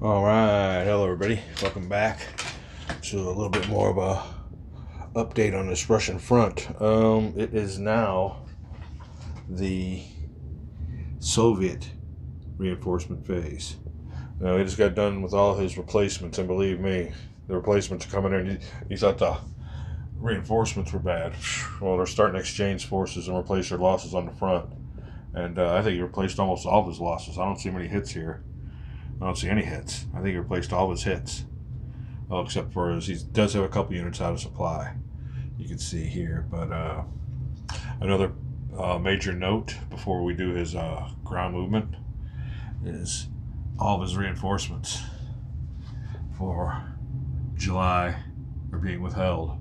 All right, hello everybody. Welcome back to a little bit more of a update on this Russian front. It is now the Soviet reinforcement phase. Now he just got done with all his replacements, and believe me, the replacements are coming in. You thought the reinforcements were bad. Well, they're starting to exchange forces and replace their losses on the front, and I think he replaced almost all of his losses. I don't see many hits here. I don't see any hits. I think he replaced all of his hits. Oh, except for he does have a couple units out of supply. You can see here, but another major note before we do his ground movement is all of his reinforcements for July are being withheld.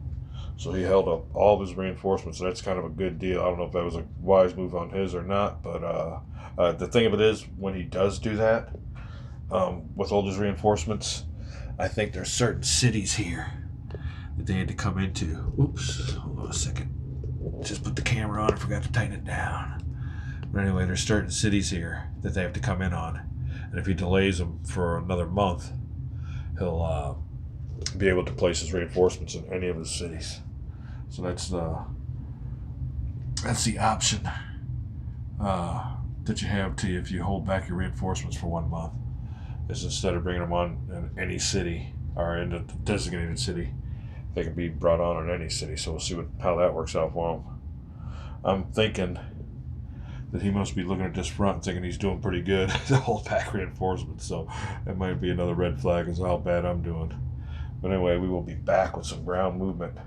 So he held up all of his reinforcements. So that's kind of a good deal. I don't know if that was a wise move on his or not, but the thing of it is, when he does do that, withhold his reinforcements, I think there's certain cities here that they had to come into. Oops, hold on a second. Just put the camera on and forgot to tighten it down. But anyway, there's certain cities here that they have to come in on. And if he delays them for another month, he'll be able to place his reinforcements in any of his cities. So that's the option that you have to if you hold back your reinforcements for 1 month. Is instead of bringing them on in any city or in a designated city, they can be brought on in any city. So we'll see how that works out for him. I'm thinking that he must be looking at this front and thinking he's doing pretty good to hold back reinforcements. So that might be another red flag as to how bad I'm doing. But anyway, we will be back with some ground movement.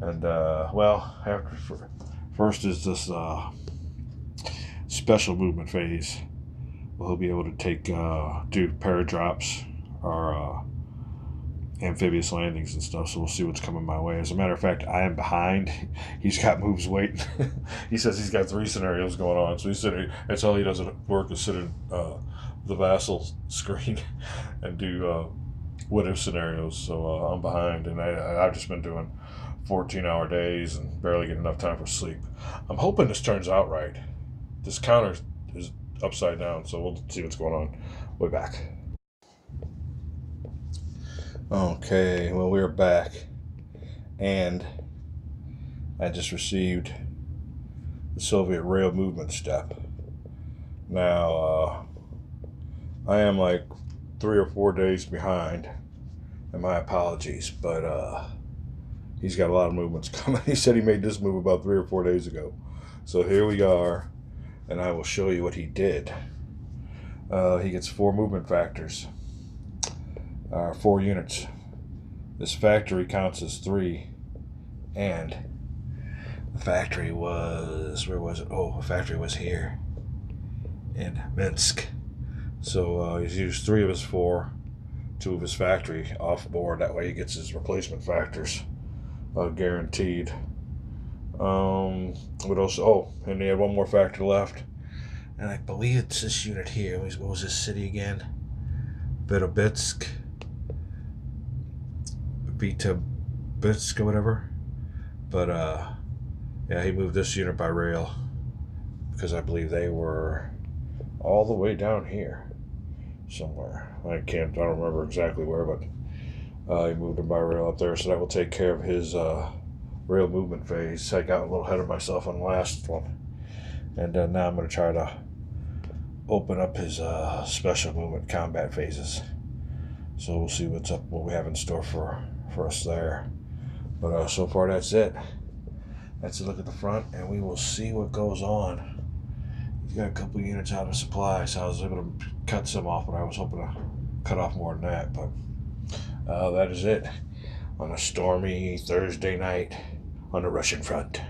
And first is this special movement phase. He'll be able to do paradrops or amphibious landings and stuff. So we'll see what's coming my way. As a matter of fact, I am behind. He's got moves waiting. He says he's got 3 scenarios going on. So that's all he does at work is sit in the vassal screen and do what if scenarios. So I'm behind, and I've just been doing 14-hour days and barely getting enough time for sleep. I'm hoping this turns out right. This counter is upside down, so we'll see what's going on. We'll be back. Okay, well, we're back, and I just received the Soviet rail movement step. Now, I am like 3 or 4 days behind, and my apologies, but he's got a lot of movements coming. He said he made this move about 3 or 4 days ago. So here we are, and I will show you what he did. He gets 4 movement factors, 4 units. This factory counts as 3, and the factory was, where was it? Oh, the factory was here in Minsk. So he's used 3 of his 4, 2 of his factory off board. That way he gets his replacement factors guaranteed. What else? Oh, and he had 1 more factor left, and I believe it's this unit here. What was this city again? Vitebsk or whatever. But yeah, he moved this unit by rail because I believe they were all the way down here somewhere. I don't remember exactly where, but he moved them by rail up there. So that will take care of his rail movement phase. I got a little ahead of myself on the last one, and now I'm going to try to open up his special movement combat phases. So we'll see what we have in store for us there. But so far that's it. That's a look at the front, and we will see what goes on. He's got a couple units out of supply, so I was able to cut some off, but I was hoping to cut off more than that. But that is it on a stormy Thursday night on the Russian front.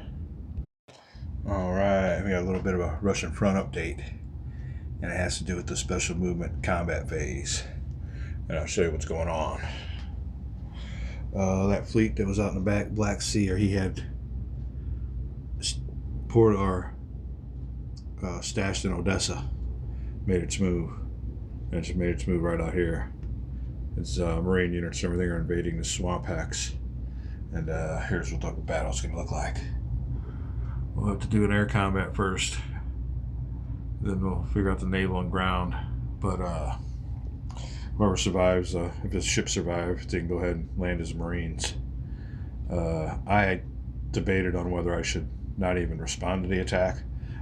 All right, we got a little bit of a Russian front update, and it has to do with the special movement combat phase. And I'll show you what's going on. That fleet that was out in the Black Sea, or he had poured or stashed in Odessa, made its move. And it just made its move right out here. Its Marine units and everything are invading the swamp hacks. And here's what the battle's going to look like. We'll have to do an air combat first. Then we'll figure out the naval and ground. But whoever survives, if his ship survives, they can go ahead and land his Marines. I debated on whether I should not even respond to the attack,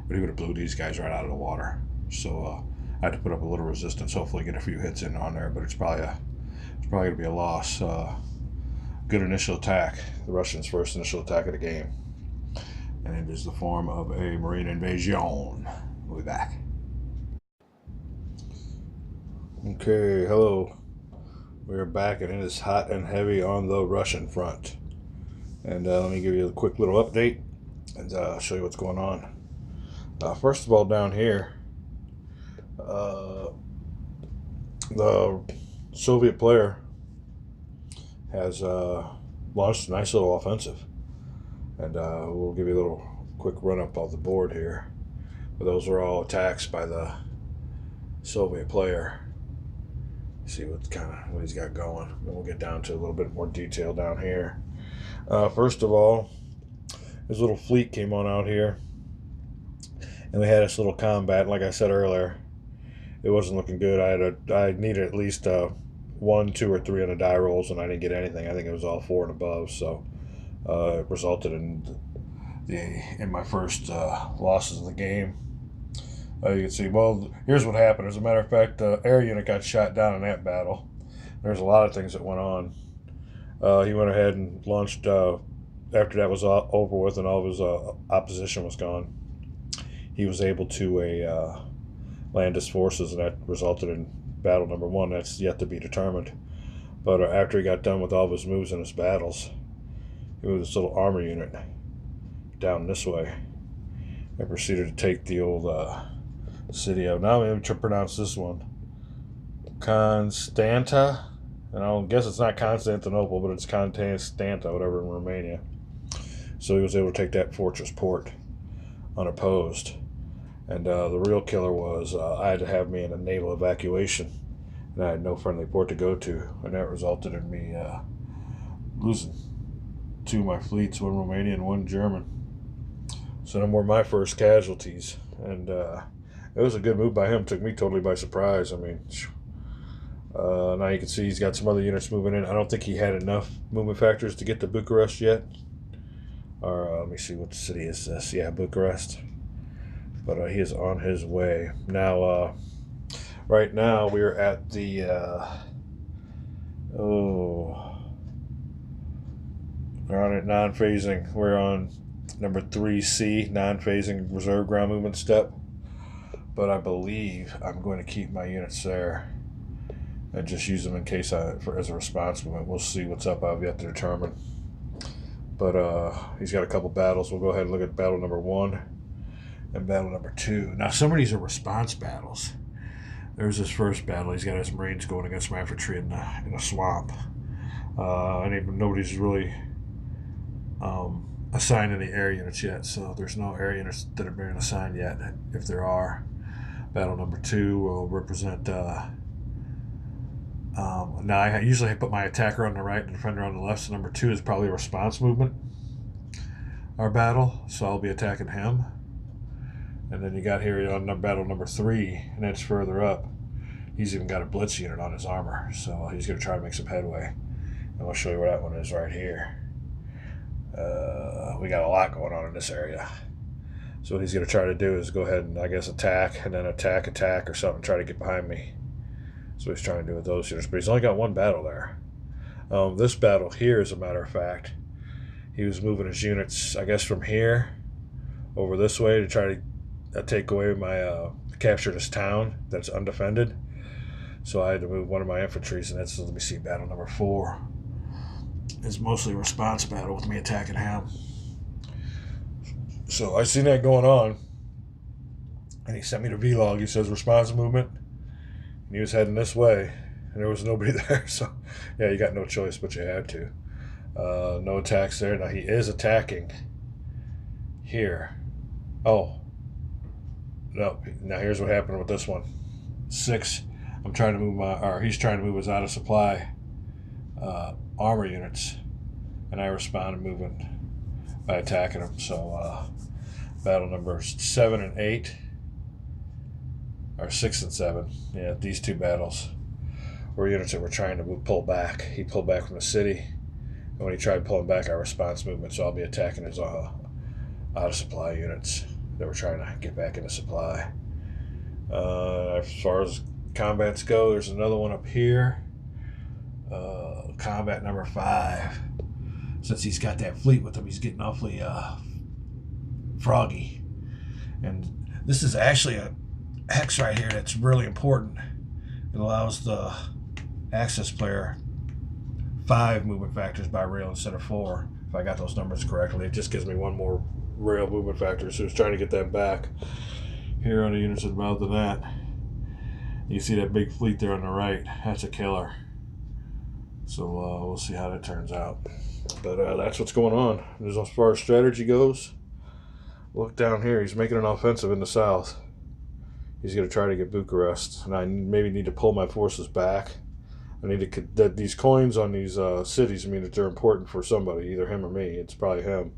but he would have blew these guys right out of the water. So I had to put up a little resistance, hopefully get a few hits in on there, but it's probably going to be a loss. Good initial attack, the Russians' first initial attack of the game, and it is the form of a Marine invasion. We'll be back. Okay, hello. We're back, and it is hot and heavy on the Russian front. And let me give you a quick little update and show you what's going on. First of all, down here, the Soviet player has launched a nice little offensive. And we'll give you a little quick run-up of the board here. But those are all attacks by the Soviet player. See what he's got going. And we'll get down to a little bit more detail down here. First of all, his little fleet came on out here, and we had this little combat. Like I said earlier, it wasn't looking good. I needed at least 1, 2, or 3 on the die rolls, and I didn't get anything. I think it was all 4 and above. So it resulted in my first losses of the game. You can see, well, here's what happened. As a matter of fact, the air unit got shot down in that battle. There's a lot of things that went on. He went ahead and launched, after that was over with and all of his opposition was gone, he was able to land his forces, and that resulted in battle number 1. That's yet to be determined. But after he got done with all of his moves and his battles, he moved this little armor unit down this way and proceeded to take the old city of, now I'm going to pronounce this one, Constanta. And I guess it's not Constantinople, but it's Constanta, whatever, in Romania. So he was able to take that fortress port unopposed. And the real killer was I had to have me in a naval evacuation, and I had no friendly port to go to. And that resulted in me losing 2 of my fleets, 1 Romanian and 1 German. So them were my first casualties. And it was a good move by him. Took me totally by surprise. I mean, now you can see he's got some other units moving in. I don't think he had enough movement factors to get to Bucharest yet. Or let me see, what city is this? Yeah, Bucharest. But he is on his way. Now, right now we're at the, we're on it non-phasing. We're on number 3C, non-phasing reserve ground movement step. But I believe I'm going to keep my units there and just use them in case as a response movement. We'll see what's up. I've yet to determine. But he's got a couple battles. We'll go ahead and look at battle number 1 and battle number 2. Now, some of these are response battles. There's his first battle. He's got his Marines going against my infantry in a swamp. And nobody's really assigned any air units yet, so there's no air units that are being assigned yet. If there are, battle number 2 will represent. Now I usually put my attacker on the right and the defender on the left. So number 2 is probably a response movement. Our battle, so I'll be attacking him. And then you got here on battle number 3, and that's further up. He's even got a blitz unit on his armor, so he's going to try to make some headway. And I'll show you where that one is right here. We got a lot going on in this area. So what he's going to try to do is go ahead and, I guess, attack, and then attack, or something, try to get behind me. So he's trying to do with those units. But he's only got 1 battle there. This battle here, as a matter of fact, he was moving his units, I guess, from here over this way to try to take away my, capture this town that's undefended. So I had to move 1 of my infantries, and that's, let me see, battle number 4. It's mostly a response battle with me attacking him. So I seen that going on, and he sent me the vlog. He says response movement, and he was heading this way, and there was nobody there. So yeah, you got no choice, but you had to. No attacks there. Now he is attacking here. Oh no! Now here's what happened with this one. 6. I'm trying to move he's trying to move his out of supply armor units, and I responded moving by attacking them. So battle numbers 7 and 8, or 6 and 7. Yeah, these 2 battles were units that were trying to pull back. He pulled back from the city, and when he tried pulling back, our response movement, so I'll be attacking his out of supply units that were trying to get back into supply. As far as combats go, there's another one up here. Combat number 5. Since he's got that fleet with him, he's getting awfully froggy. And this is actually a hex right here that's really important. It allows the Axis player 5 movement factors by rail instead of 4. If I got those numbers correctly, it just gives me 1 more rail movement factor. So he's trying to get that back. Here on the units involved in that, you see that big fleet there on the right. That's a killer. So we'll see how that turns out. But that's what's going on. As far as strategy goes, look down here. He's making an offensive in the south. He's going to try to get Bucharest, and I maybe need to pull my forces back. I need to that these coins on these cities. I mean, that they're important for somebody, either him or me. It's probably him.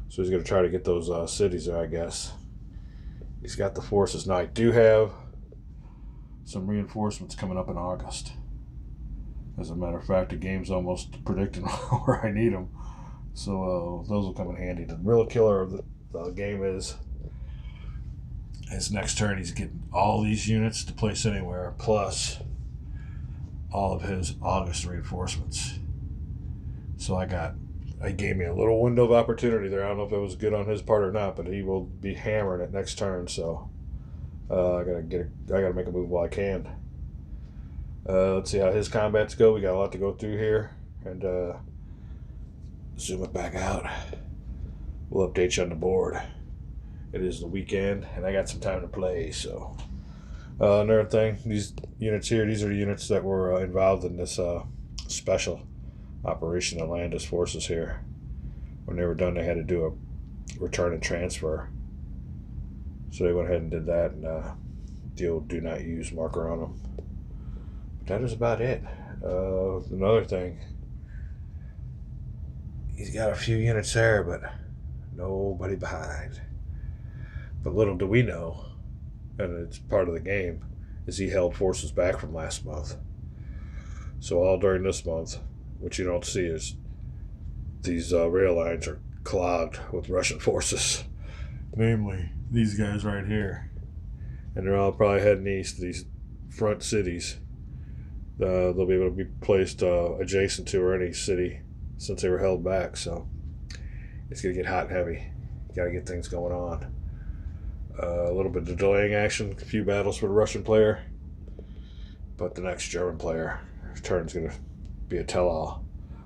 So he's going to try to get those cities there, I guess. He's got the forces now. I do have some reinforcements coming up in August. As a matter of fact, the game's almost predicting where I need them. So those will come in handy. The real killer of the game is his next turn. He's getting all these units to place anywhere, plus all of his August reinforcements. So he gave me a little window of opportunity there. I don't know if it was good on his part or not, but he will be hammering it next turn. So I gotta make a move while I can. Let's see how his combats go. We got a lot to go through here, and zoom it back out. We'll update you on the board. It is the weekend, and I got some time to play. So another thing, these units here, these are the units that were involved in this special operation that landed his forces here. When they were done, they had to do a return and transfer. So they went ahead and did that, and deal do not use marker on them. But that is about it. Another thing, he's got a few units there, but nobody behind. But little do we know, and it's part of the game, is he held forces back from last month. So all during this month, what you don't see is these rail lines are clogged with Russian forces, namely these guys right here, and they're all probably heading east to these front cities. They'll be able to be placed adjacent to or any city since they were held back. So it's going to get hot and heavy. You got to get things going on. A little bit of delaying action, a few battles for the Russian player, but the next German player turn is going to be a tell-all.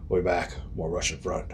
Way back, more Russian front.